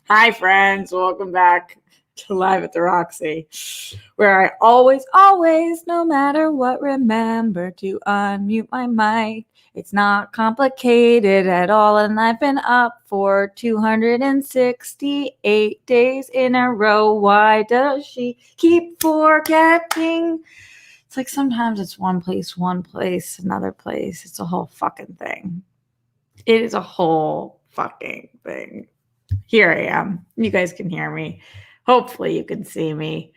Hi, friends. Welcome back to Live at the Roxy, where I always, no matter what, remember to unmute my mic. It's not complicated at all, and I've been up for 268 days in a row. Why does she keep forgetting? It's like sometimes it's one place, another place. It's a whole fucking thing. It is a whole fucking thing. Here I am. You guys can hear me. Hopefully you can see me.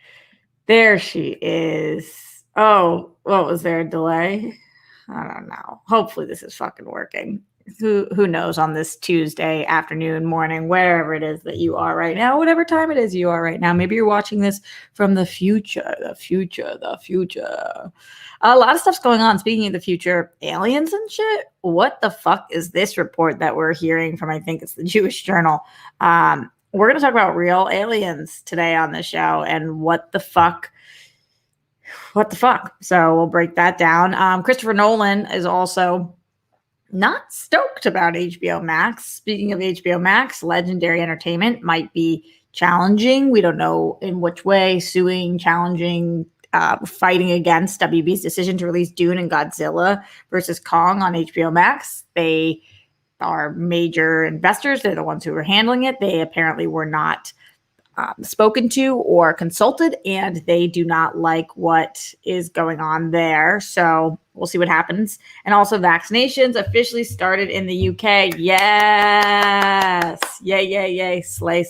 There she is. Oh, what was there, a delay? I don't know. Hopefully this is fucking working. Who knows on this Tuesday afternoon, morning, wherever it is that you are right now, whatever time it is you are right now. Maybe you're watching this from the future. A lot of stuff's going on. Speaking of the future, aliens and shit. What the fuck is this report that we're hearing from? I think it's the Jewish Journal. We're going to talk about real aliens today on the show and what the fuck. So we'll break that down. Christopher Nolan is also not stoked about HBO Max. Speaking of HBO Max, Legendary Entertainment might be challenging. We don't know in which way, suing, challenging, fighting against WB's decision to release Dune and Godzilla versus Kong on HBO Max. They are major investors. They're the ones who are handling it. They apparently were not spoken to or consulted, and they do not like what is going on there. So we'll see what happens. And also, vaccinations officially started in the UK. Yes. Yay. Slay.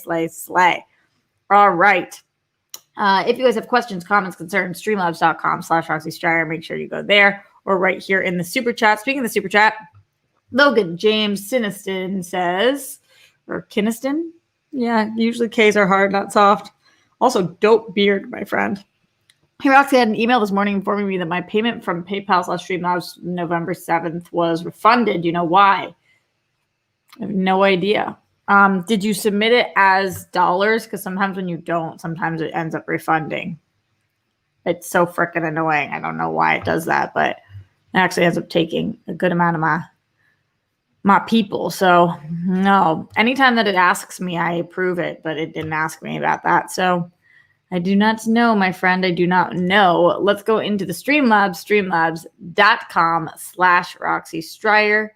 All right. If you guys have questions, comments, concerns, streamlabs.com/Roxy Stryer. Make sure you go there or right here in the super chat. Speaking of the super chat, Logan James Siniston says, or Kiniston. Yeah, usually K's are hard, not soft. Also, dope beard, my friend. Hey, Roxy had an email this morning informing me that my payment from PayPal/Streamlabs November 7th was refunded. You know why? I have no idea. Did you submit it as dollars? Because sometimes when you don't, sometimes it ends up refunding. It's so freaking annoying. I don't know why it does that, but it actually ends up taking a good amount of my people. So no, anytime that it asks me, I approve it, but it didn't ask me about that. So I do not know, my friend. I do not know. Let's go into the Streamlabs, streamlabs.com/Roxy Stryer.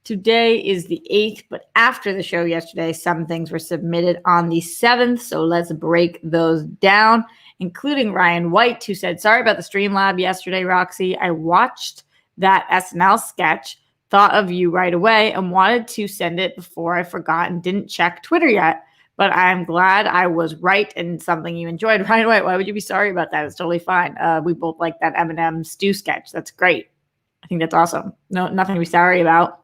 Today is the 8th, but after the show yesterday, some things were submitted on the 7th. So let's break those down, including Ryan White, who said, sorry about the Streamlab yesterday, Roxy. I watched that SNL sketch, thought of you right away, and wanted to send it before I forgot and didn't check Twitter yet. But I'm glad I was right and something you enjoyed. Ryan White, why would you be sorry about that? It's totally fine. We both like that Eminem stew sketch. That's great. I think that's awesome. No, nothing to be sorry about.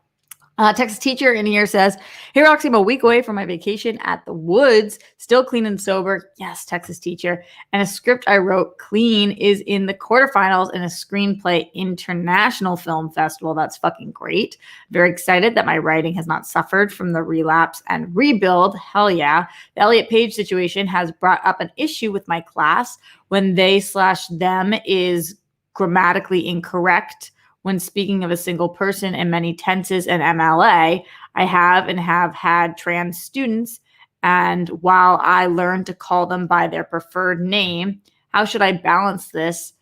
Texas teacher in here says, hey, Roxy, I'm a week away from my vacation at the woods, still clean and sober. Yes, Texas teacher. And a script I wrote, Clean, is in the quarterfinals in a screenplay international film festival. That's fucking great. Very excited that my writing has not suffered from the relapse and rebuild. Hell yeah. The Elliot Page situation has brought up an issue with my class when they/them is grammatically incorrect when speaking of a single person in many tenses and MLA. I have had trans students, and while I learned to call them by their preferred name, how should I balance this?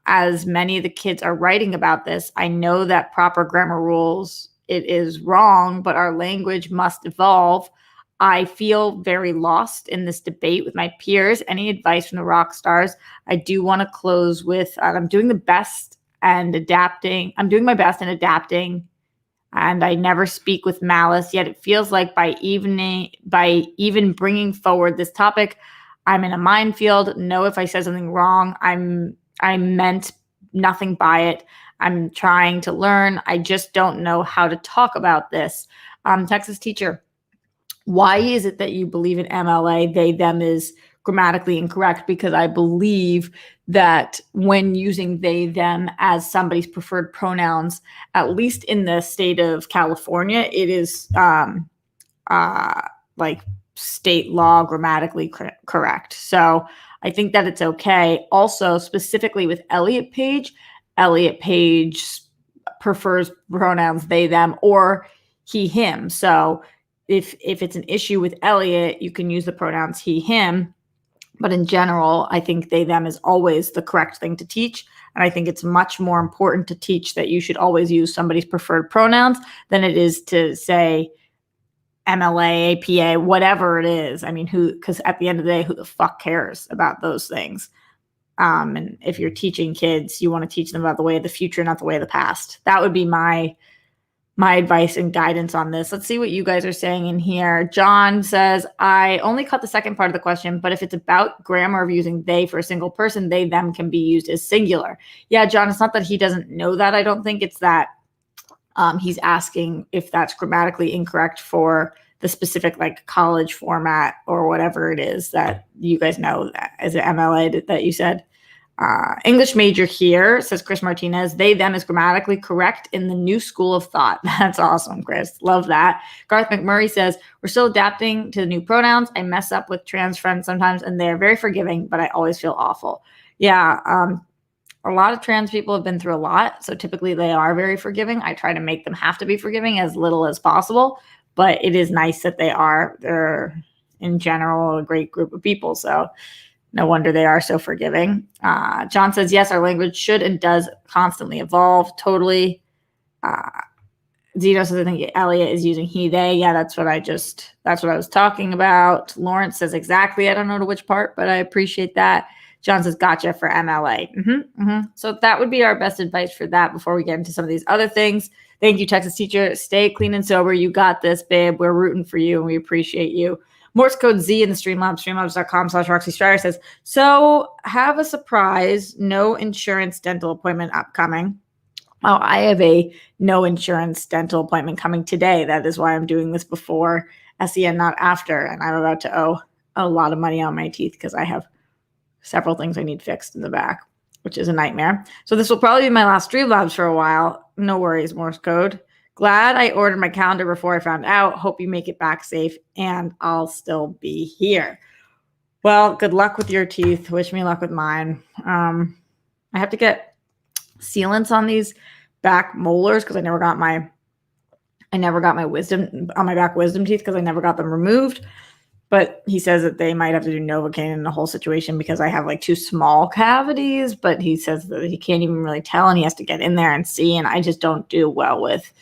As many of the kids are writing about this, I know that proper grammar rules, it is wrong, but our language must evolve. I feel very lost in this debate with my peers. Any advice from the rock stars? I do want to close with, I'm doing my best in adapting, and I never speak with malice, yet it feels like by even bringing forward this topic, I'm in a minefield. Know if I said something wrong, I meant nothing by it. I'm trying to learn. I just don't know how to talk about this. Texas teacher, why is it that you believe in MLA, they, them is grammatically incorrect? Because I believe that when using they, them as somebody's preferred pronouns, at least in the state of California, it is like state law grammatically correct. So I think that it's okay. Also, specifically with Elliot Page prefers pronouns they, them, or he, him. So if it's an issue with Elliot, you can use the pronouns he, him. But in general, I think they, them is always the correct thing to teach. And I think it's much more important to teach that you should always use somebody's preferred pronouns than it is to say MLA, APA, whatever it is. I mean, because at the end of the day, who the fuck cares about those things? And if you're teaching kids, you want to teach them about the way of the future, not the way of the past. That would be my advice and guidance on this. Let's see what you guys are saying in here. John says, I only caught the second part of the question, but if it's about grammar of using they for a single person, they, them can be used as singular. Yeah, John, it's not that he doesn't know that. I don't think it's that he's asking if that's grammatically incorrect for the specific like college format or whatever it is that you guys know. As an MLA that you said. English major here, says Chris Martinez. They, them is grammatically correct in the new school of thought. That's awesome, Chris. Love that. Garth McMurray says, we're still adapting to the new pronouns. I mess up with trans friends sometimes, and they're very forgiving, but I always feel awful. Yeah, a lot of trans people have been through a lot, so typically they are very forgiving. I try to make them have to be forgiving as little as possible, but it is nice that they are. They're, in general, a great group of people, so no wonder they are so forgiving. John says, yes, our language should and does constantly evolve. Totally. Zeno says, I think Elliot is using he, they. Yeah, that's what I was talking about. Lawrence says, exactly. I don't know to which part, but I appreciate that. John says, gotcha for MLA. So that would be our best advice for that before we get into some of these other things. Thank you, Texas teacher. Stay clean and sober. You got this, babe. We're rooting for you and we appreciate you. Morse code Z in the Streamlabs, streamlabs.com/Roxy Striar says, so have a surprise, no insurance dental appointment upcoming. Oh, I have a no insurance dental appointment coming today. That is why I'm doing this before SEN, not after. And I'm about to owe a lot of money on my teeth because I have several things I need fixed in the back, which is a nightmare. So this will probably be my last Streamlabs for a while. No worries, Morse code. Glad I ordered my calendar before I found out. Hope you make it back safe and I'll still be here. Well, good luck with your teeth. Wish me luck with mine. I have to get sealants on these back molars because I never got my wisdom on my back wisdom teeth because I never got them removed. But he says that they might have to do Novocaine in the whole situation because I have like two small cavities, but he says that he can't even really tell and he has to get in there and see. And I just don't do well with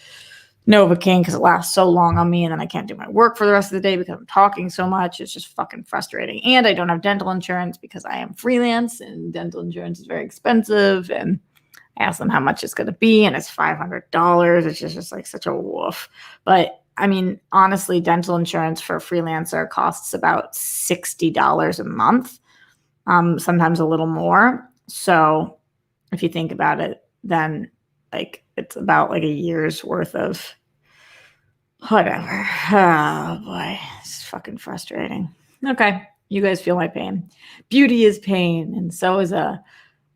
Novocaine because it lasts so long on me and then I can't do my work for the rest of the day because I'm talking so much. It's just fucking frustrating. And I don't have dental insurance because I am freelance and dental insurance is very expensive. And I asked them how much it's going to be and it's $500. It's just like such a woof. But I mean, honestly, dental insurance for a freelancer costs about $60 a month, sometimes a little more. So if you think about it, then like it's about like a year's worth of whatever. Oh boy, it's fucking frustrating. Okay, you guys feel my pain. Beauty is pain, and so is a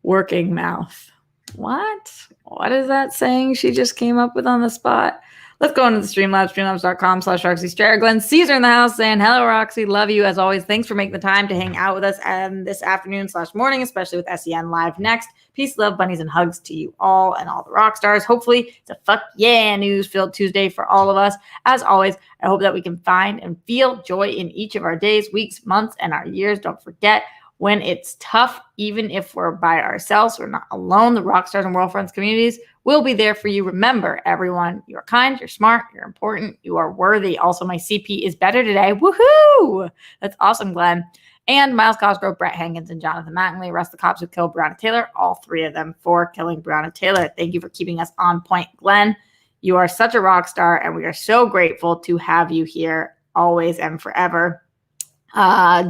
working mouth. What? What is that saying she just came up with on the spot? Let's go into the Streamlabs, streamlabs.com/Roxy Striar. Glenn Caesar in the house saying, hello, Roxy. Love you as always. Thanks for making the time to hang out with us this afternoon/morning, especially with SEN Live next. Peace, love, bunnies, and hugs to you all and all the rock stars. Hopefully, it's a fuck yeah news-filled Tuesday for all of us. As always, I hope that we can find and feel joy in each of our days, weeks, months, and our years. Don't forget, when it's tough, even if we're by ourselves, we're not alone. The rock stars and world friends communities will be there for you. Remember, everyone, you're kind, you're smart, you're important, you are worthy. Also, my CP is better today. Woohoo! That's awesome, Glenn. And Miles Cosgrove, Brett Hankins, and Jonathan Mattingly. Arrest the cops who killed Breonna Taylor. All three of them for killing Breonna Taylor. Thank you for keeping us on point, Glenn. You are such a rock star, and we are so grateful to have you here always and forever.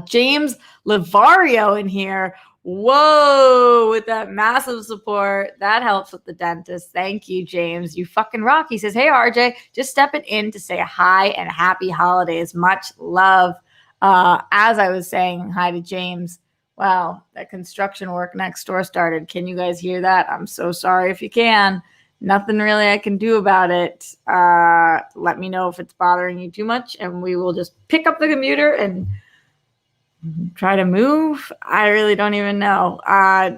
James Livario in here. Whoa, with that massive support. That helps with the dentist. Thank you, James. You fucking rock. He says, hey, RJ, just stepping in to say hi and happy holidays. Much love. As I was saying hi to James, wow, that construction work next door started. Can you guys hear that? I'm so sorry if you can. Nothing really I can do about it. Let me know if it's bothering you too much, and we will just pick up the computer and Try to move? I really don't even know.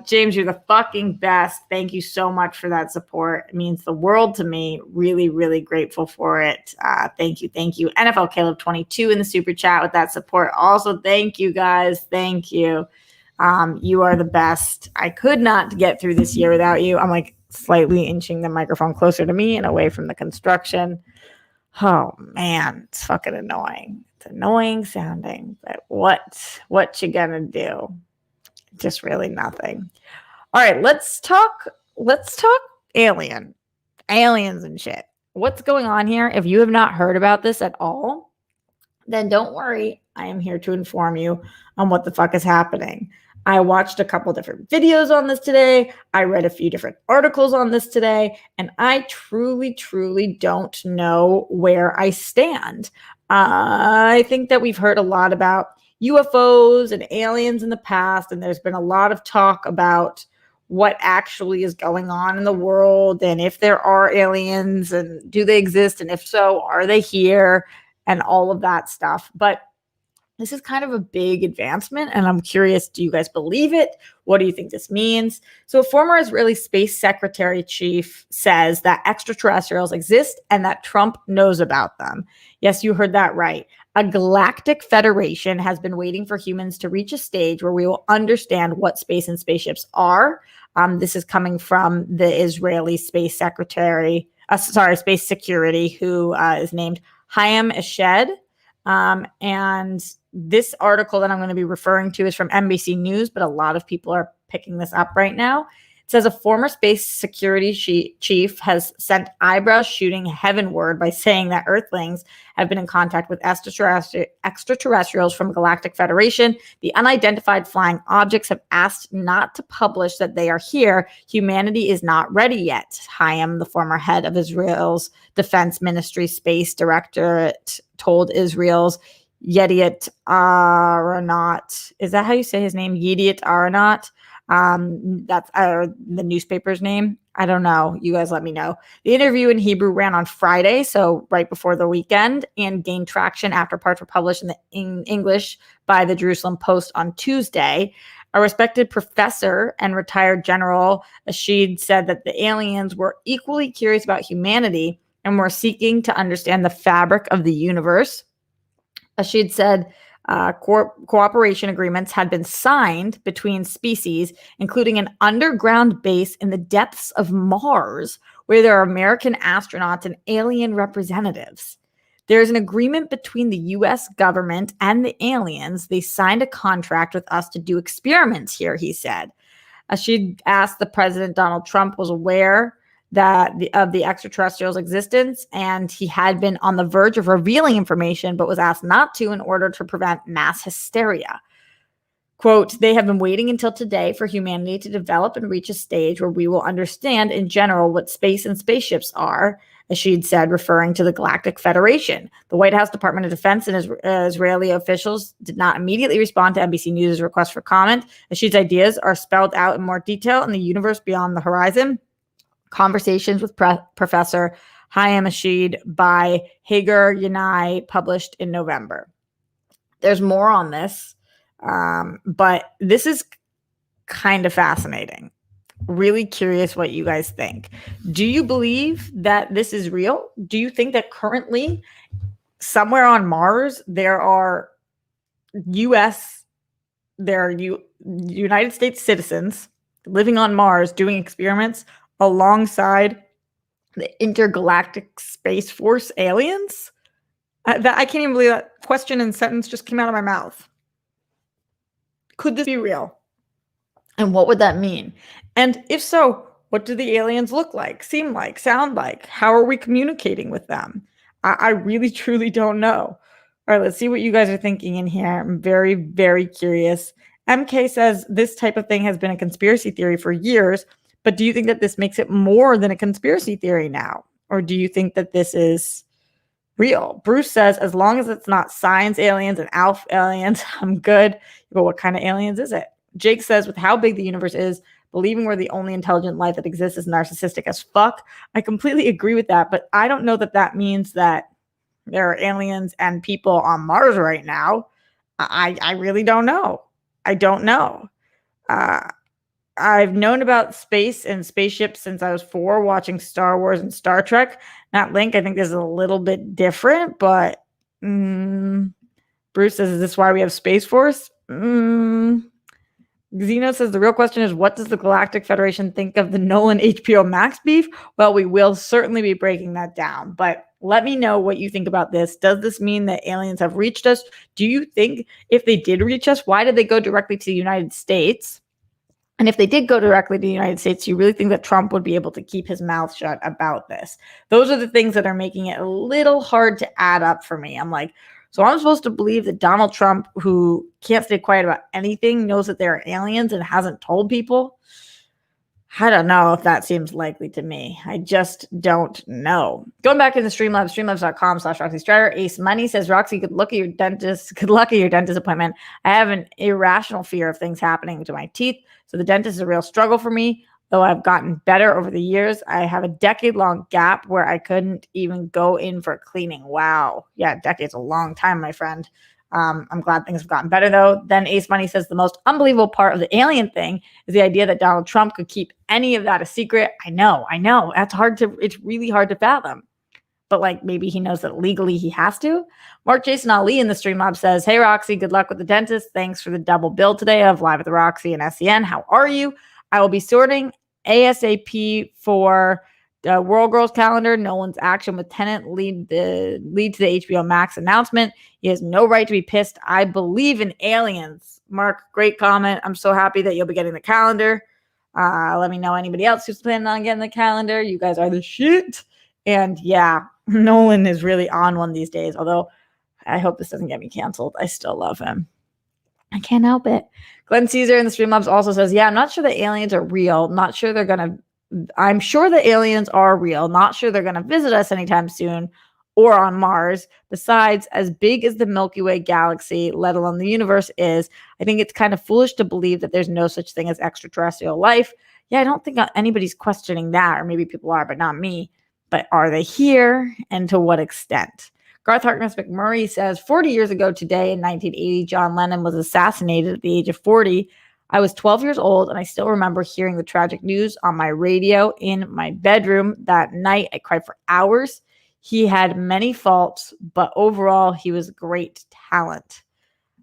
James, you're the fucking best. Thank you so much for that support. It means the world to me. Really, really grateful for it. Thank you. Thank you. NFL Caleb 22 in the super chat with that support. Also, thank you guys. Thank you. You are the best. I could not get through this year without you. I'm like slightly inching the microphone closer to me and away from the construction. Oh man, it's fucking annoying. It's annoying sounding, but what you gonna do? Just really nothing. All right, let's talk aliens and shit. What's going on here? If you have not heard about this at all, then don't worry. I am here to inform you on what the fuck is happening. I watched a couple different videos on this today. I read a few different articles on this today, and I truly, truly don't know where I stand. I think that we've heard a lot about UFOs and aliens in the past, and there's been a lot of talk about what actually is going on in the world and if there are aliens and do they exist, and if so, are they here, and all of that stuff. But this is kind of a big advancement, and I'm curious, do you guys believe it? What do you think this means? So a former Israeli space secretary chief says that extraterrestrials exist and that Trump knows about them. Yes, you heard that right. A galactic federation has been waiting for humans to reach a stage where we will understand what space and spaceships are. This is coming from the Israeli space secretary, space security, who is named Hayam Eshed. And this article that I'm going to be referring to is from NBC News, but a lot of people are picking this up right now. It says a former space security chief has sent eyebrows shooting heavenward by saying that Earthlings have been in contact with extraterrestrials from Galactic Federation. The unidentified flying objects have asked not to publish that they are here. Humanity is not ready yet. Hayam, the former head of Israel's Defense Ministry Space Directorate, told Israel's Yediot Aronot. Is that how you say his name? Yediot Aronot. That's the newspaper's name. I don't know. You guys let me know. The interview in Hebrew ran on Friday, so right before the weekend, and gained traction after parts were published in English by the Jerusalem Post on Tuesday. A respected professor and retired general, Ashid, said that the aliens were equally curious about humanity and were seeking to understand the fabric of the universe. Ashid said cooperation agreements had been signed between species, including an underground base in the depths of Mars, where there are American astronauts and alien representatives. There is an agreement between the U.S. government and the aliens. They signed a contract with us to do experiments here, he said. Ashid asked the President Donald Trump was aware of the extraterrestrials' existence, and he had been on the verge of revealing information, but was asked not to in order to prevent mass hysteria. Quote, they have been waiting until today for humanity to develop and reach a stage where we will understand in general what space and spaceships are, as she'd said, referring to the Galactic Federation. The White House Department of Defense and Israeli officials did not immediately respond to NBC News' request for comment. Ashid's ideas are spelled out in more detail in The Universe Beyond the Horizon, Conversations with Professor Hayam Ashid by Hagar Yanai, published in November. There's more on this, but this is kind of fascinating. Really curious what you guys think. Do you believe that this is real? Do you think that currently somewhere on Mars there are United States citizens living on Mars doing experiments alongside the intergalactic space force aliens? I can't even believe that question and sentence just came out of my mouth. Could this be real? And what would that mean? And if so, what do the aliens look like, seem like, sound like? How are we communicating with them? I really, truly don't know. All right, let's see what you guys are thinking in here. I'm very, very curious. MK says this type of thing has been a conspiracy theory for years, but do you think that this makes it more than a conspiracy theory now? Or do you think that this is real? Bruce says, as long as it's not science aliens and alpha aliens, I'm good. But what kind of aliens is it? Jake says, with how big the universe is, believing we're the only intelligent life that exists is narcissistic as fuck. I completely agree with that, but I don't know that that means that there are aliens and people on Mars right now. I really don't know. I don't know. Uh, I've known about space and spaceships since I was 4, watching Star Wars and Star Trek. Not Link. I think this is a little bit different, but Bruce says, "Is this why we have Space Force?" Xeno says the real question is, what does the Galactic Federation think of the Nolan HBO Max beef? Well, we will certainly be breaking that down, but let me know what you think about this. Does this mean that aliens have reached us? Do you think if they did reach us, why did they go directly to the United States? And if they did go directly to the United States, do you really think that Trump would be able to keep his mouth shut about this? Those are the things that are making it a little hard to add up for me. I'm like, so I'm supposed to believe that Donald Trump, who can't stay quiet about anything, knows that there are aliens and hasn't told people? I don't know if that seems likely to me. I just don't know. Going back into Streamlabs, streamlabs.com/Roxy Strider. Ace Money says, Roxy, good luck at your dentist. Good luck at your dentist appointment. I have an irrational fear of things happening to my teeth. So the dentist is a real struggle for me, though I've gotten better over the years. I have a decade-long gap where I couldn't even go in for cleaning. Wow. Yeah, decade's a long time, my friend. I'm glad things have gotten better, though. Then Ace Money says the most unbelievable part of the alien thing is the idea that Donald Trump could keep any of that a secret. I know. It's really hard to fathom. But like maybe he knows that legally he has to. Mark Jason Ali in the Streamlab says, hey, Roxy, good luck with the dentist. Thanks for the double bill today of Live with the Roxy and SCN. How are you? I will be sorting ASAP for the World Girls calendar. Nolan's action with Tenet lead to the HBO Max announcement. He has no right to be pissed. I believe in aliens. Mark, great comment. I'm so happy that you'll be getting the calendar. Let me know anybody else who's planning on getting the calendar. You guys are the shit. And yeah, Nolan is really on one these days. Although I hope this doesn't get me canceled. I still love him. I can't help it. Glenn Caesar in the Streamlabs also says, yeah, I'm not sure the aliens are real. I'm sure the aliens are real. Not sure they're going to visit us anytime soon or on Mars. Besides, as big as the Milky Way galaxy, let alone the universe is, I think it's kind of foolish to believe that there's no such thing as extraterrestrial life. Yeah, I don't think anybody's questioning that, or maybe people are, but not me. But are they here, and to what extent? Garth Harkness McMurray says, 40 years ago today in 1980, John Lennon was assassinated at the age of 40. I was 12 years old, and I still remember hearing the tragic news on my radio in my bedroom. That night, I cried for hours. He had many faults, but overall, he was great talent.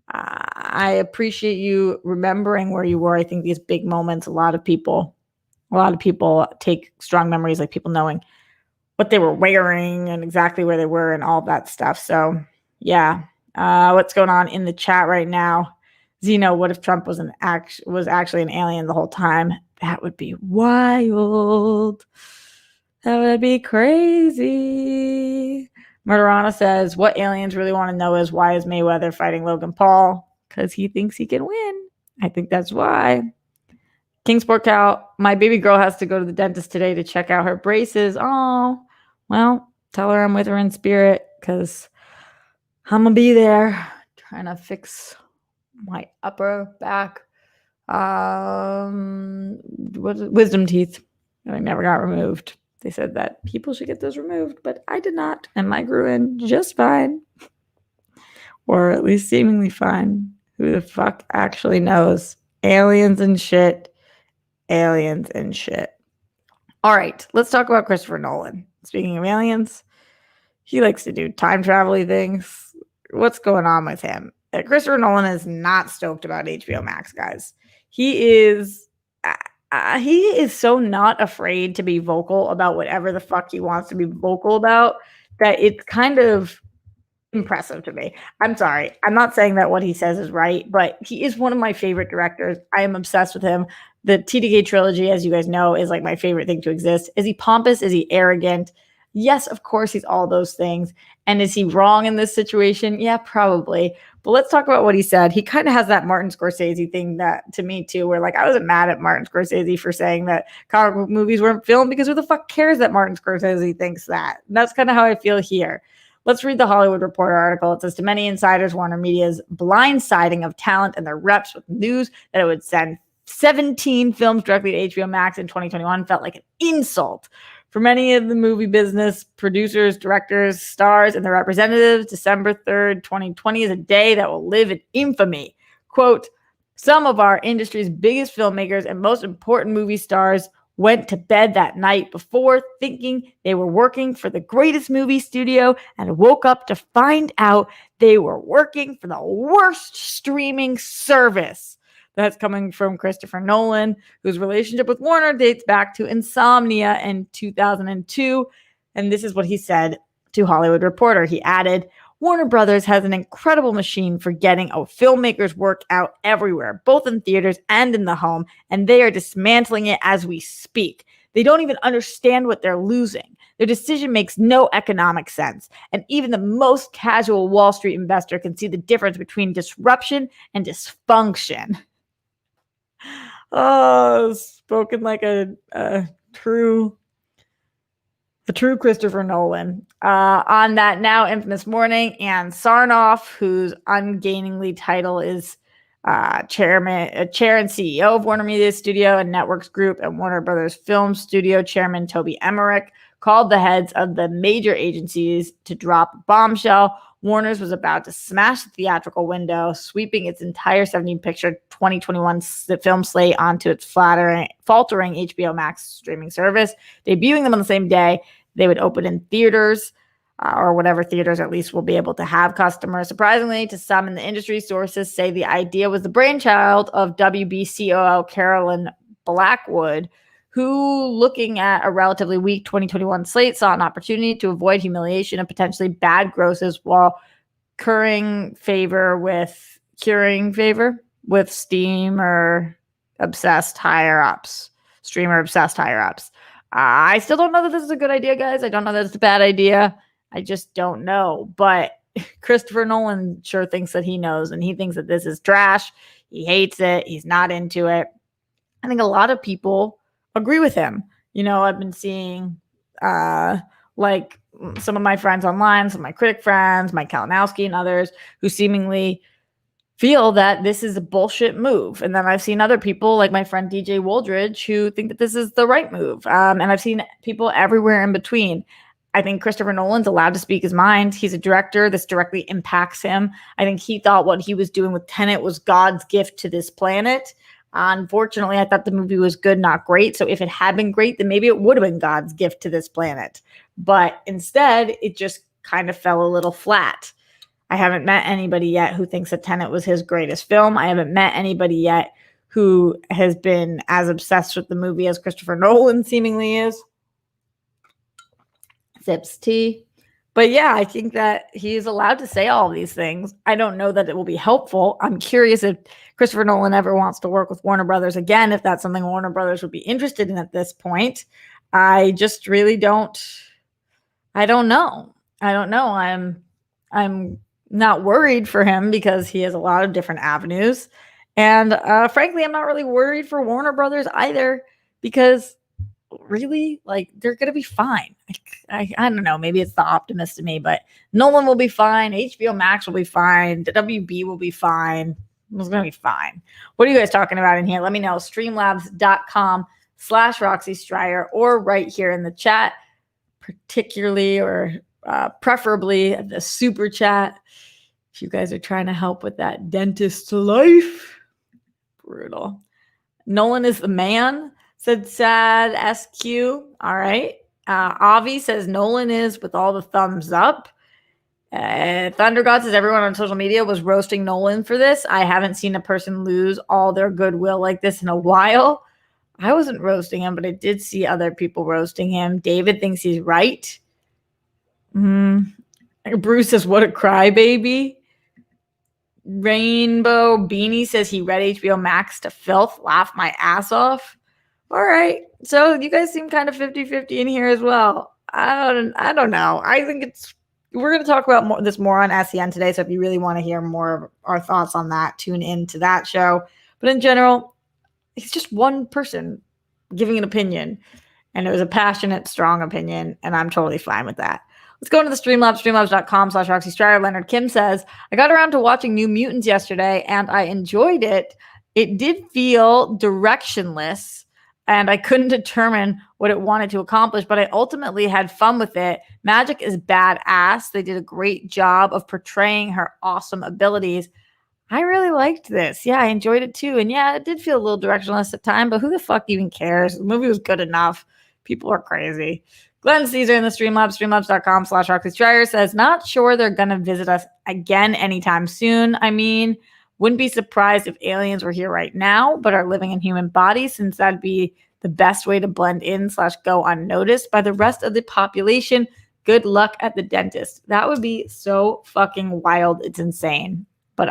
I appreciate you remembering where you were. I think these big moments, a lot of people take strong memories, like people knowing what they were wearing and exactly where they were and all that stuff. So yeah, what's going on in the chat right now? Zeno, what if Trump was actually an alien the whole time? That would be wild. That would be crazy. Murderana says, what aliens really want to know is why is Mayweather fighting Logan Paul? Because he thinks he can win. I think that's why. Kingsport Cow, my baby girl has to go to the dentist today to check out her braces. Oh, well, tell her I'm with her in spirit because I'm going to be there trying to fix my upper back wisdom teeth that I never got removed. They said that people should get those removed, but I did not, and mine grew in just fine, or at least seemingly fine. Who the fuck actually knows? Aliens and shit. Aliens and shit. All right, let's talk about Christopher Nolan. Speaking of aliens, he likes to do time travel-y things. What's going on with him? Christopher Nolan is not stoked about HBO Max, guys. He is so not afraid to be vocal about whatever the fuck he wants to be vocal about that it's kind of impressive to me. I'm sorry. I'm not saying that what he says is right, but he is one of my favorite directors. I am obsessed with him. The TDK trilogy, as you guys know, is like my favorite thing to exist. Is he pompous? Is he arrogant? Yes, of course he's all those things. And is he wrong in this situation? Yeah, probably. But let's talk about what he said. He kind of has that Martin Scorsese thing that to me too, where like I wasn't mad at Martin Scorsese for saying that comic book movies weren't filmed because who the fuck cares that Martin Scorsese thinks that? And that's kind of how I feel here. Let's read the Hollywood Reporter article. It says, to many insiders, Warner Media's blindsiding of talent and their reps with news that it would send 17 films directly to HBO Max in 2021 felt like an insult. For many of the movie business, producers, directors, stars, and their representatives, December 3rd, 2020 is a day that will live in infamy. Quote, some of our industry's biggest filmmakers and most important movie stars went to bed that night before thinking they were working for the greatest movie studio and woke up to find out they were working for the worst streaming service. That's coming from Christopher Nolan, whose relationship with Warner dates back to Insomnia in 2002. And this is what he said to Hollywood Reporter. He added, Warner Brothers has an incredible machine for getting a filmmaker's work out everywhere, both in theaters and in the home, and they are dismantling it as we speak. They don't even understand what they're losing. Their decision makes no economic sense, and even the most casual Wall Street investor can see the difference between disruption and dysfunction. Oh, spoken like a true Christopher Nolan. On that now infamous morning, Ann Sarnoff, whose ungainingly title is chair and CEO of Warner Media Studio and Networks Group and Warner Brothers Film Studio chairman Toby Emmerich, called the heads of the major agencies to drop a bombshell. Warner's was about to smash the theatrical window, sweeping its entire 17-picture 2021 film slate onto its faltering HBO Max streaming service, debuting them on the same day they would open in theaters, or whatever theaters at least will be able to have customers. Surprisingly, to some in the industry, sources say the idea was the brainchild of WB COO Carolyn Blackwood, who, looking at a relatively weak 2021 slate, saw an opportunity to avoid humiliation and potentially bad grosses while curing favor with streamer obsessed higher ups. I still don't know that this is a good idea, guys. I don't know that it's a bad idea. I just don't know. But Christopher Nolan sure thinks that he knows, and he thinks that this is trash. He hates it. He's not into it. I think a lot of people agree with him. You know, I've been seeing like some of my friends online, some of my critic friends, Mike Kalinowski and others who seemingly feel that this is a bullshit move. And then I've seen other people like my friend DJ Woldridge who think that this is the right move. And I've seen people everywhere in between. I think Christopher Nolan's allowed to speak his mind. He's a director. This directly impacts him. I think he thought what he was doing with Tenet was God's gift to this planet. Unfortunately, I thought the movie was good, not great. So if it had been great, then maybe it would have been God's gift to this planet. But instead, it just kind of fell a little flat. I haven't met anybody yet who thinks that Tenet was his greatest film. I haven't met anybody yet who has been as obsessed with the movie as Christopher Nolan seemingly is. Sips tea. But yeah, I think that he is allowed to say all of these things. I don't know that it will be helpful. I'm curious if Christopher Nolan ever wants to work with Warner Brothers again, if that's something Warner Brothers would be interested in at this point. I just really don't. I don't know. I'm not worried for him because he has a lot of different avenues. And frankly, I'm not really worried for Warner Brothers either because really, like, they're going to be fine. I don't know. Maybe it's the optimist in me, but Nolan will be fine. HBO Max will be fine. The WB will be fine. It's going to be fine. What are you guys talking about in here? Let me know. Streamlabs.com/Roxy Stryer or right here in the chat, particularly or preferably the super chat. If you guys are trying to help with that dentist life, brutal. Nolan is the man, said Sad SQ. All right. Avi says Nolan is with all the thumbs up. Thunder God says everyone on social media was roasting Nolan for this. I haven't seen a person lose all their goodwill like this in a while. I wasn't roasting him, but I did see other people roasting him. David thinks he's right. Bruce says, what a crybaby. Rainbow Beanie says he read HBO Max to filth. Laugh my ass off. All right. So you guys seem kind of 50-50 in here as well. I don't know. I think we're going to talk about this more on SEN today. So if you really want to hear more of our thoughts on that, tune in to that show. But in general, it's just one person giving an opinion. And it was a passionate, strong opinion. And I'm totally fine with that. Let's go into the Streamlabs, streamlabs.com/Roxy Stryer. Leonard Kim says, I got around to watching New Mutants yesterday and I enjoyed it. It did feel directionless. and I couldn't determine what it wanted to accomplish, but I ultimately had fun with it. Magic is badass. They did a great job of portraying her awesome abilities. I really liked this. Yeah, I enjoyed it too. And yeah, it did feel a little directionless at time, but who the fuck even cares? The movie was good enough. People are crazy. Glenn Caesar in the Streamlabs, streamlabs.com/RoxyStryer says, not sure they're going to visit us again anytime soon. I mean, wouldn't be surprised if aliens were here right now, but are living in human bodies, since that'd be the best way to blend in / go unnoticed by the rest of the population. Good luck at the dentist. That would be so fucking wild. It's insane. But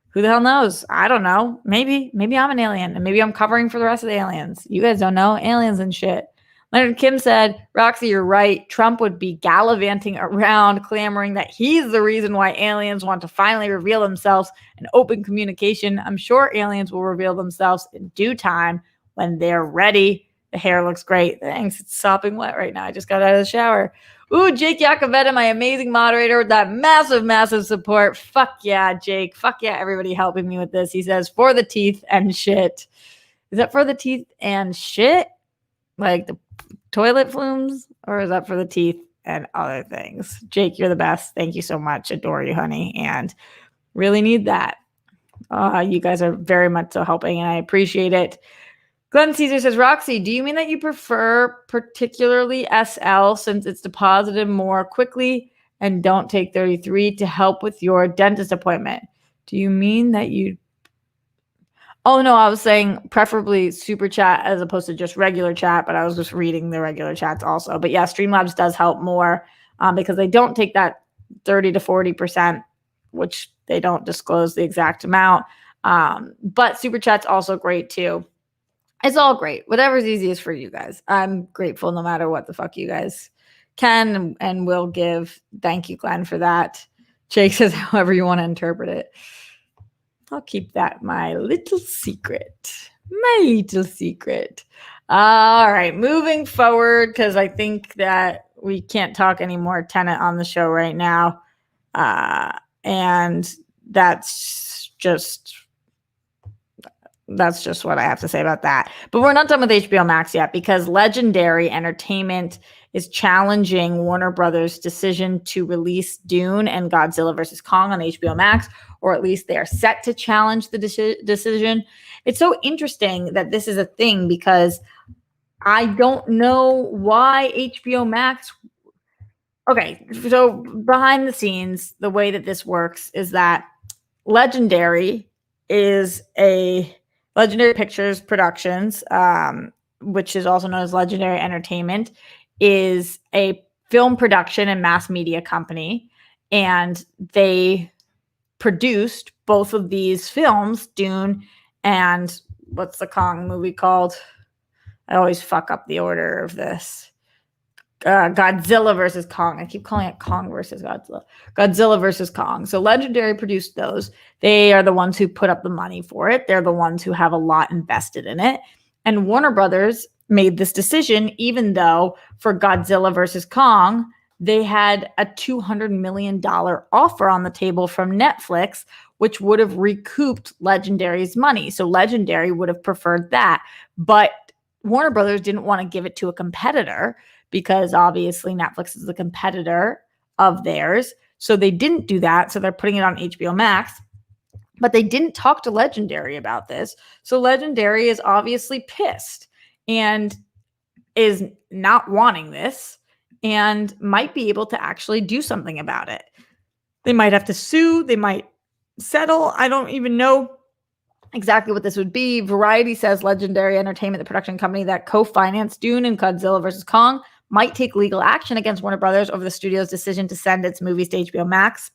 who the hell knows? I don't know. Maybe I'm an alien, and maybe I'm covering for the rest of the aliens. You guys don't know. Aliens and shit. Leonard Kim said, Roxy, you're right. Trump would be gallivanting around clamoring that he's the reason why aliens want to finally reveal themselves in open communication. I'm sure aliens will reveal themselves in due time when they're ready. The hair looks great. Thanks. It's sopping wet right now. I just got out of the shower. Ooh, Jake Yacovetta, my amazing moderator with that massive, massive support. Fuck yeah, Jake. Fuck yeah, everybody helping me with this. He says, for the teeth and shit. Is that for the teeth and shit? Like the toilet flumes? Or is that for the teeth and other things? Jake, you're the best. Thank you so much. Adore you, honey. And really need that. You guys are very much so helping, and I appreciate it. Glenn Caesar says, Roxy, do you mean that you prefer particularly SL since it's deposited more quickly and don't take 33 to help with your dentist appointment? Do you mean that you... Oh, no, I was saying preferably super chat as opposed to just regular chat, but I was just reading the regular chats also. But yeah, Streamlabs does help more because they don't take that 30 to 40%, which they don't disclose the exact amount. But super chat's also great too. It's all great. Whatever's easiest for you guys. I'm grateful no matter what the fuck you guys can and will give. Thank you, Glenn, for that. Jake says, however you want to interpret it. I'll keep that my little secret. My little secret. All right, moving forward, because I think that we can't talk any more Tenet on the show right now. And that's just what I have to say about that. But we're not done with HBO Max yet, because Legendary Entertainment is challenging Warner Brothers' decision to release Dune and Godzilla vs. Kong on HBO Max, or at least they are set to challenge the decision. It's so interesting that this is a thing, because I don't know why HBO Max... Okay, so behind the scenes, the way that this works is that Legendary Pictures Productions, which is also known as Legendary Entertainment, is a film production and mass media company. And they produced both of these films, Dune and what's the Kong movie called? I always fuck up the order of this. Godzilla versus Kong. I keep calling it Kong versus Godzilla. Godzilla versus Kong. So Legendary produced those. They are the ones who put up the money for it. They're the ones who have a lot invested in it. And Warner Brothers made this decision, even though for Godzilla versus Kong, they had a $200 million offer on the table from Netflix, which would have recouped Legendary's money. So Legendary would have preferred that. But Warner Brothers didn't want to give it to a competitor, because obviously Netflix is the competitor of theirs. So they didn't do that. So they're putting it on HBO Max. But they didn't talk to Legendary about this. So Legendary is obviously pissed and is not wanting this and might be able to actually do something about it. They might have to sue. They might settle. I don't even know exactly what this would be. Variety says Legendary Entertainment, the production company that co-financed Dune and Godzilla vs. Kong, might take legal action against Warner Brothers over the studio's decision to send its movies to HBO Max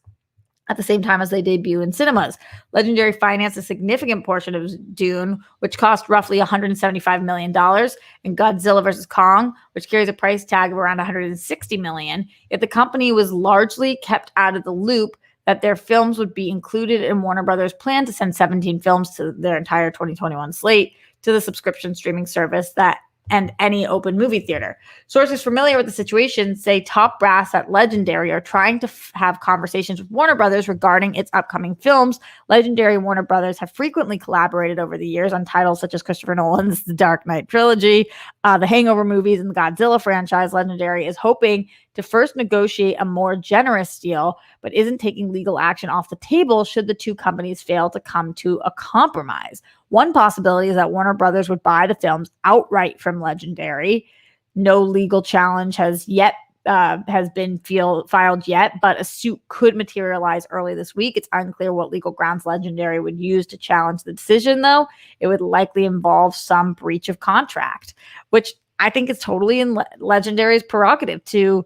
at the same time as they debut in cinemas. Legendary financed a significant portion of Dune, which cost roughly $175 million, and Godzilla vs. Kong, which carries a price tag of around $160 million. Yet the company was largely kept out of the loop that their films would be included in Warner Brothers' plan to send 17 films to their entire 2021 slate to the subscription streaming service that and any open movie theater. Sources familiar with the situation say top brass at Legendary are trying to have conversations with Warner Brothers regarding its upcoming films. Legendary and Warner Brothers have frequently collaborated over the years on titles such as Christopher Nolan's The Dark Knight trilogy, the Hangover movies, and the Godzilla franchise. Legendary is hoping to first negotiate a more generous deal, but isn't taking legal action off the table should the two companies fail to come to a compromise. One possibility is that Warner Brothers would buy the films outright from Legendary. No legal challenge has been filed yet, but a suit could materialize early this week. It's unclear what legal grounds Legendary would use to challenge the decision, though. It would likely involve some breach of contract, which I think is totally in Legendary's prerogative to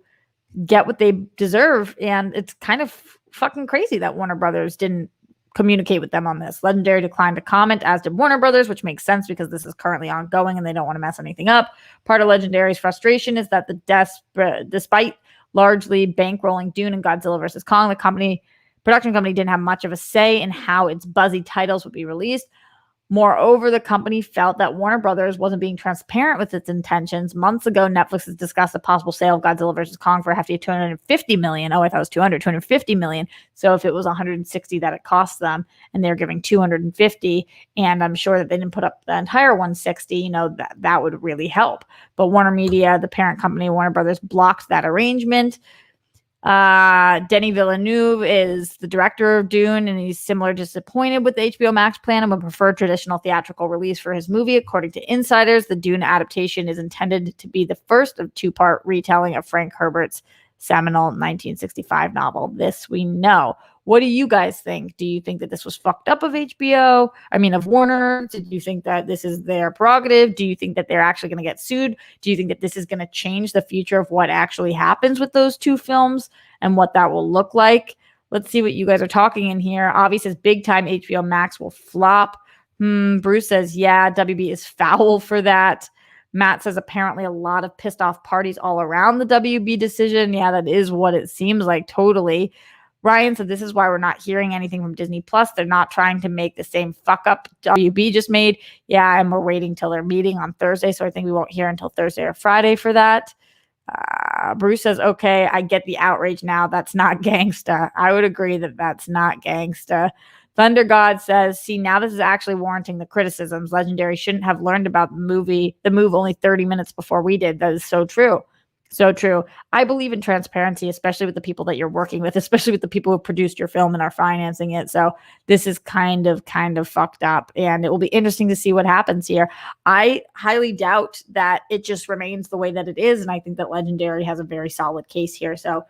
get what they deserve. And it's kind of fucking crazy that Warner Brothers didn't communicate with them on this. Legendary declined to comment, as did Warner Brothers, which makes sense because this is currently ongoing and they don't want to mess anything up. Part of Legendary's frustration is that despite largely bankrolling Dune and Godzilla vs. Kong, the production company didn't have much of a say in how its buzzy titles would be released. Moreover, the company felt that Warner Brothers wasn't being transparent with its intentions. Months ago, Netflix has discussed a possible sale of Godzilla vs. Kong for a hefty $250 million. Oh, I thought it was $250 million. So if it was $160 that it cost them, and they're giving $250, and I'm sure that they didn't put up the entire $160, that would really help. But Warner Media, the parent company, Warner Brothers, blocked that arrangement. Denis Villeneuve is the director of Dune, and he's similar disappointed with the HBO Max plan and would prefer traditional theatrical release for his movie. According to insiders, the Dune adaptation is intended to be the first of two-part retelling of Frank Herbert's seminal 1965 novel. This we know. What do you guys think? Do you think that this was fucked up of HBO? Of Warner? Did you think that this is their prerogative? Do you think that they're actually going to get sued? Do you think that this is going to change the future of what actually happens with those two films and what that will look like? Let's see what you guys are talking in here. Avi says big time HBO Max will flop. Bruce says, yeah, WB is foul for that. Matt says apparently a lot of pissed off parties all around the WB decision. Yeah, that is what it seems like, totally. Ryan said this is why we're not hearing anything from Disney Plus. They're not trying to make the same fuck up WB just made. Yeah, and we're waiting till their meeting on Thursday, so I think we won't hear until Thursday or Friday for that. Bruce says, okay, I get the outrage now. That's not gangsta. I would agree that that's not gangsta. Thunder God says, see, now this is actually warranting the criticisms. Legendary shouldn't have learned about the move only 30 minutes before we did. That is so true. So true. I believe in transparency, especially with the people that you're working with, especially with the people who produced your film and are financing it. So this is kind of fucked up, and it will be interesting to see what happens here. I highly doubt that it just remains the way that it is, and I think that Legendary has a very solid case here. So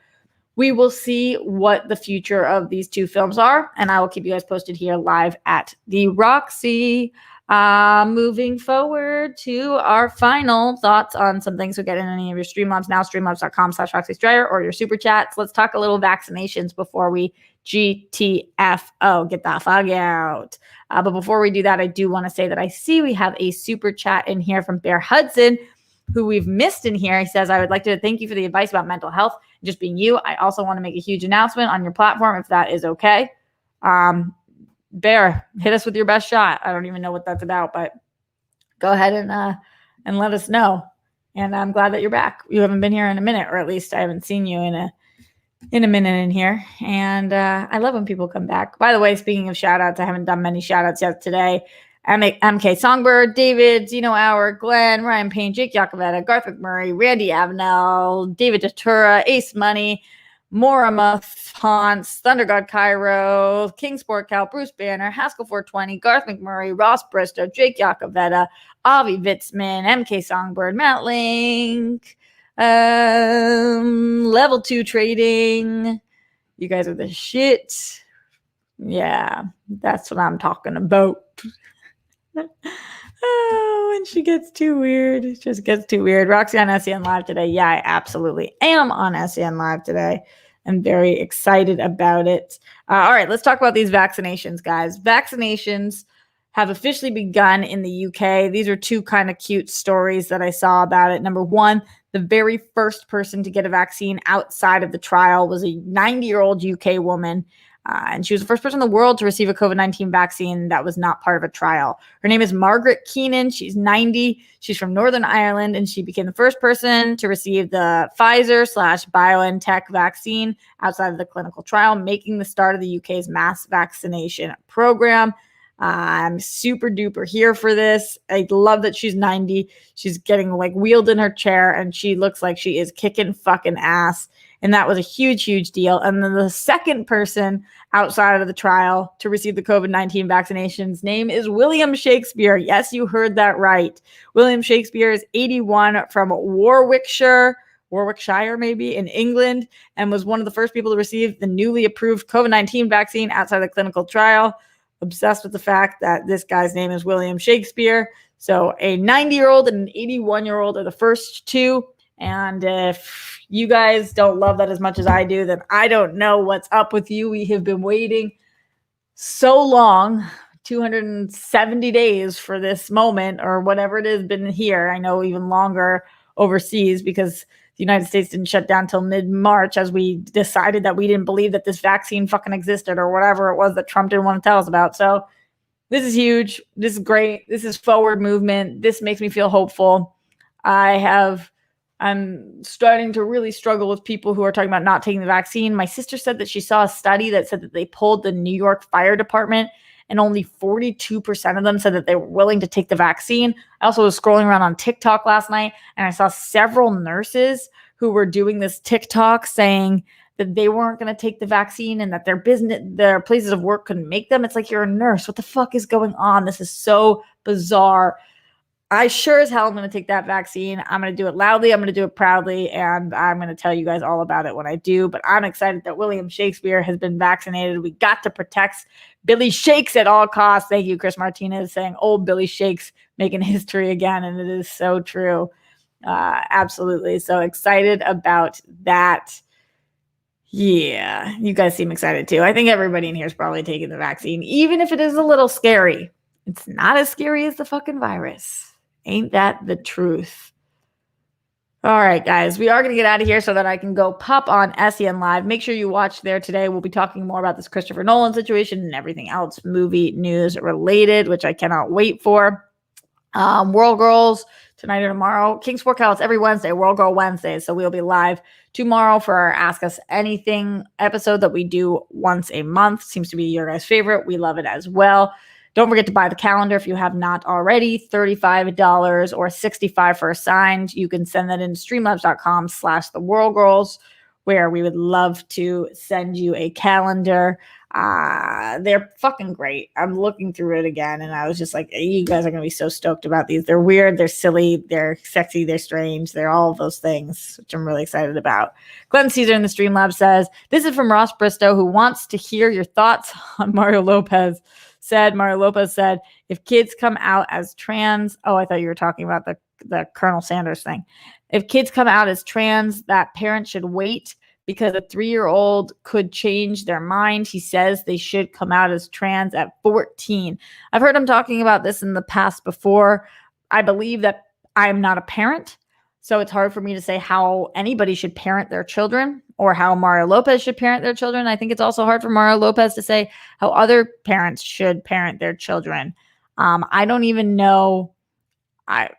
we will see what the future of these two films are, and I will keep you guys posted here live at the Roxy. Moving forward to our final thoughts on some things. So get in any of your Streamlabs now, streamlabs.com/RoxyStryer, or your super chats. Let's talk a little vaccinations before we GTFO, get the fuck out. But before we do that, I do want to say that I see we have a super chat in here from Bear Hudson, who we've missed in here. He says, I would like to thank you for the advice about mental health and just being you. I also want to make a huge announcement on your platform, if that is okay. Bear, hit us with your best shot. I don't even know what that's about, but go ahead and let us know. And I'm glad that you're back. You haven't been here in a minute, or at least I haven't seen you in a minute in here. And I love when people come back. By the way, speaking of shout outs, I haven't done many shout outs yet today. MK Songbird, David, Zeno Hour, Glenn, Ryan Payne, Jake Yacovetta, Garth McMurray, Randy Avenel, David Datura, Ace Money, Moramuth, Hans, Thunder God Cairo, King Sport Cal, Bruce Banner, Haskell 420, Garth McMurray, Ross Bristow, Jake Yacovetta, Avi Vitzman, MK Songbird, Matt Link, Level 2 Trading. You guys are the shit. Yeah, that's what I'm talking about. Oh, when she gets too weird, it just gets too weird. Roxy on SEN Live today. Yeah, I absolutely am on SEN Live today. I'm very excited about it. All right, let's talk about these vaccinations, guys. Vaccinations have officially begun in the UK. These are two kind of cute stories that I saw about it. Number one, the very first person to get a vaccine outside of the trial was a 90-year-old UK woman. And she was the first person in the world to receive a COVID-19 vaccine that was not part of a trial. Her name is Margaret Keenan. She's 90. She's from Northern Ireland, and she became the first person to receive the Pfizer/BioNTech vaccine outside of the clinical trial, making the start of the UK's mass vaccination program. I'm super duper here for this. I love that she's 90. She's getting like wheeled in her chair, and she looks like she is kicking fucking ass. And that was a huge, huge deal. And then the second person outside of the trial to receive the COVID-19 vaccination's name is William Shakespeare. Yes, you heard that right. William Shakespeare is 81 from Warwickshire maybe, in England, and was one of the first people to receive the newly approved COVID-19 vaccine outside the clinical trial. Obsessed with the fact that this guy's name is William Shakespeare. So a 90-year-old and an 81-year-old are the first two. And if you guys don't love that as much as I do, then I don't know what's up with you. We have been waiting so long, 270 days for this moment, or whatever it has been here. I know even longer overseas, because the United States didn't shut down till mid-March, as we decided that we didn't believe that this vaccine fucking existed, or whatever it was that Trump didn't want to tell us about. So this is huge. This is great. This is forward movement. This makes me feel hopeful. I'm starting to really struggle with people who are talking about not taking the vaccine. My sister said that she saw a study that said that they polled the New York Fire Department, and only 42% of them said that they were willing to take the vaccine. I also was scrolling around on TikTok last night, and I saw several nurses who were doing this TikTok saying that they weren't going to take the vaccine and that their places of work couldn't make them. It's like, you're a nurse. What the fuck is going on? This is so bizarre. I sure as hell am going to take that vaccine. I'm going to do it loudly. I'm going to do it proudly. And I'm going to tell you guys all about it when I do. But I'm excited that William Shakespeare has been vaccinated. We got to protect Billy Shakes at all costs. Thank you, Chris Martinez, saying old Billy Shakes making history again. And it is so true. Absolutely. So excited about that. Yeah, you guys seem excited too. I think everybody in here is probably taking the vaccine, even if it is a little scary. It's not as scary as the fucking virus. Ain't that the truth? All right, guys, we are going to get out of here so that I can go pop on SEN Live. Make sure you watch there today. We'll be talking more about this Christopher Nolan situation and everything else movie news related, which I cannot wait for. World Girls tonight or tomorrow. King's Workouts every Wednesday, World Girl Wednesdays. So we'll be live tomorrow for our Ask Us Anything episode that we do once a month. Seems to be your guys' favorite. We love it as well. Don't forget to buy the calendar if you have not already. $35 or $65 for a signed. You can send that in streamlabs.com/theworldgirls, where we would love to send you a calendar. They're fucking great. I'm looking through it again, and I was just like, you guys are going to be so stoked about these. They're weird, they're silly, they're sexy, they're strange. They're all of those things, which I'm really excited about. Glenn Caesar in the Streamlabs says, this is from Ross Bristow, who wants to hear your thoughts on Mario Lopez said, if kids come out as trans, I thought you were talking about the Colonel Sanders thing. If kids come out as trans, that parents should wait because a 3-year-old could change their mind. He says they should come out as trans at 14. I've heard him talking about this in the past before. I believe that I'm not a parent, so it's hard for me to say how anybody should parent their children or how Mario Lopez should parent their children. I think it's also hard for Mario Lopez to say how other parents should parent their children. I don't even know. I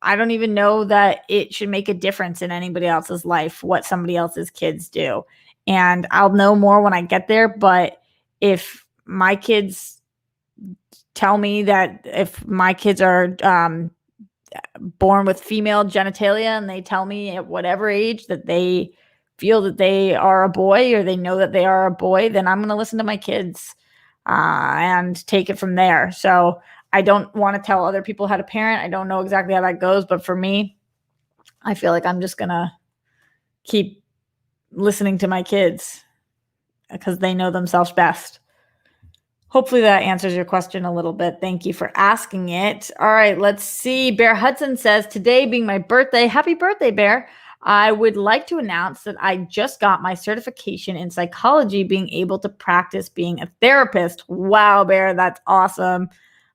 don't even know that it should make a difference in anybody else's life, what somebody else's kids do. And I'll know more when I get there. But if my kids tell me that if my kids are born with female genitalia and they tell me at whatever age that they feel that they are a boy or they know that they are a boy, then I'm going to listen to my kids and take it from there. So I don't want to tell other people how to parent. I don't know exactly how that goes. But for me, I feel like I'm just going to keep listening to my kids because they know themselves best. Hopefully that answers your question a little bit. Thank you for asking it. All right, let's see. Bear Hudson says, today being my birthday, happy birthday, Bear. I would like to announce that I just got my certification in psychology, being able to practice being a therapist. Wow, Bear, that's awesome.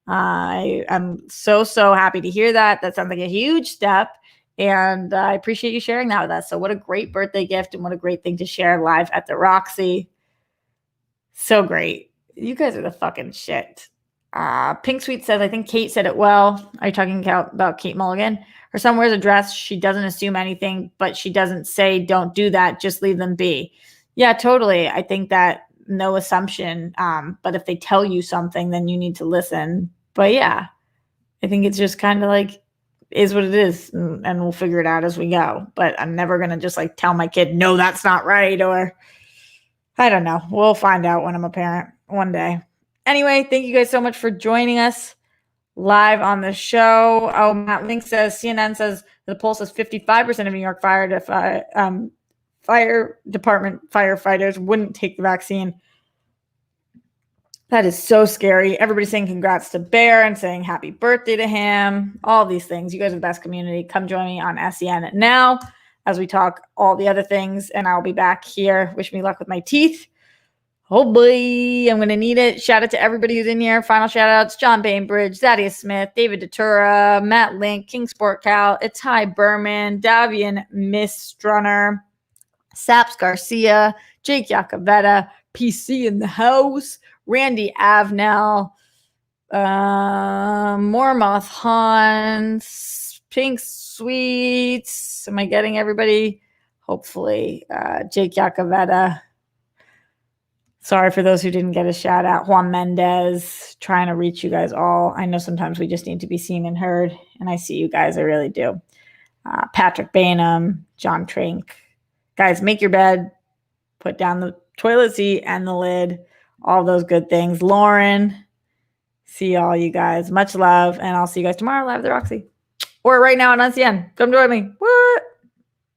I'm so happy to hear that. That sounds like a huge step. And I appreciate you sharing that with us. So what a great birthday gift and what a great thing to share live at the Roxy. So great. You guys are the fucking shit. Pink Sweet says, I think Kate said it well. Are you talking about Kate Mulligan? Her son wears a dress. She doesn't assume anything, but she doesn't say, don't do that. Just leave them be. Yeah, totally. I think that no assumption. But if they tell you something, then you need to listen. But yeah, I think it's just kind of like, is what it is, and we'll figure it out as we go. But I'm never going to just like tell my kid, no, that's not right. Or I don't know. We'll find out when I'm a parent one day. Anyway, thank you guys so much for joining us live on the show. Oh, Matt Link says, CNN says the poll says 55% of New York fire department firefighters wouldn't take the vaccine. That is so scary. Everybody's saying congrats to Bear and saying happy birthday to him. All these things. You guys are the best community. Come join me on SEN now as we talk all the other things. And I'll be back here. Wish me luck with my teeth. Oh boy, I'm going to need it. Shout out to everybody who's in here. Final shout outs. John Bainbridge, Zadia Smith, David Datura, Matt Link, King Sport Cal, Itai Berman, Davian Mistrunner, Saps Garcia, Jake Yakavetta, PC in the house, Randy Avnell, Mormoth Hans, Pink Sweets. Am I getting everybody? Hopefully. Jake Yakavetta. Sorry for those who didn't get a shout out. Juan Mendez, trying to reach you guys all. I know sometimes we just need to be seen and heard, and I see you guys. I really do. Patrick Bainham, John Trink. Guys, make your bed, put down the toilet seat and the lid, all those good things. Lauren, see all you guys. Much love, and I'll see you guys tomorrow live at the Roxy. Or right now on NCN. Come join me. What?